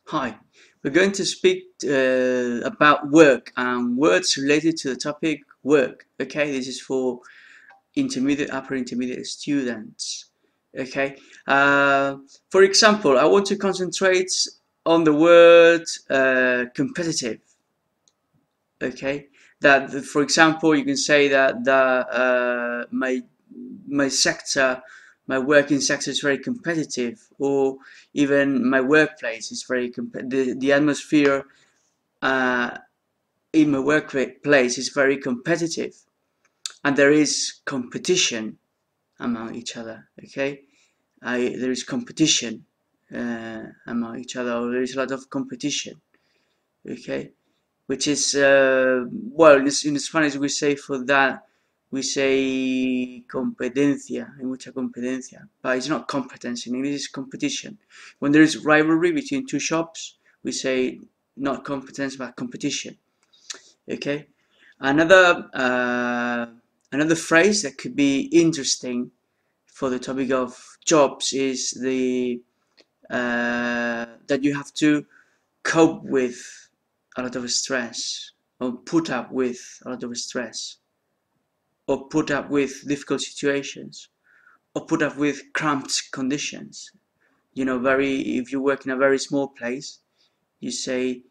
Hi, we're going to speak about work and words related to the topic work. Okay, this is for intermediate, upper intermediate students. Okay, for example, I want to concentrate on the word competitive. Okay, that for example, you can say that my sector, my working sector is very competitive, or even my workplace is very the atmosphere uh, in my workplace is very competitive, and there is competition among each other. Okay, there is competition among each other, or there is a lot of competition. Okay, which is well, in Spanish we say for that, we say competencia, hay mucha competencia, but it's not competence. In English it's competition. When there is rivalry between two shops, we say not competence but competition. Okay, another phrase that could be interesting for the topic of jobs is the that you have to cope with a lot of stress, or put up with a lot of stress, or put up with difficult situations, or put up with cramped conditions. You know, if you work in a very small place, you say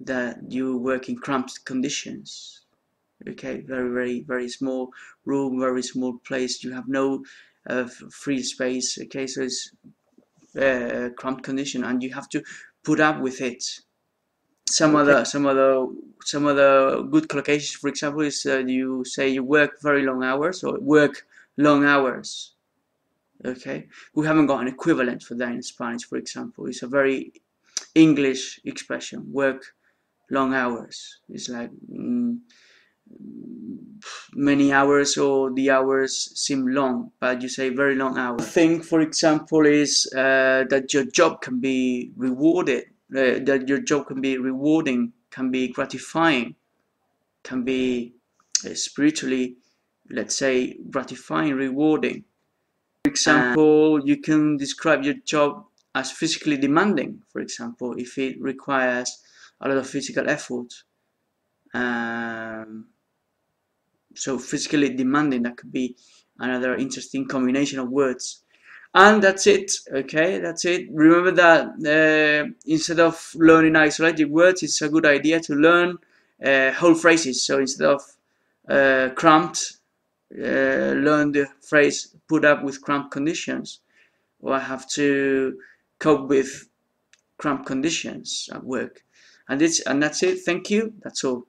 that you work in cramped conditions. Okay, very small room, very small place, you have no free space. Okay, so it's cramped condition and you have to put up with it. Some other good collocations, for example, is you say you work very long hours, or work long hours. Okay, we haven't got an equivalent for that in Spanish, for example. It's a very English expression, work long hours. It's like many hours, or the hours seem long, but you say very long hours. The thing, for example, is that your job can be rewarded, that your job can be rewarding, can be gratifying, can be spiritually, let's say, gratifying, rewarding. For example, you can describe your job as physically demanding, for example, if it requires a lot of physical effort. So physically demanding, that could be another interesting combination of words. And that's it. Okay, that's it. Remember that instead of learning isolated words, it's a good idea to learn whole phrases. So instead of cramped, learn the phrase put up with cramped conditions, or I have to cope with cramped conditions at work. And that's it. Thank you. That's all.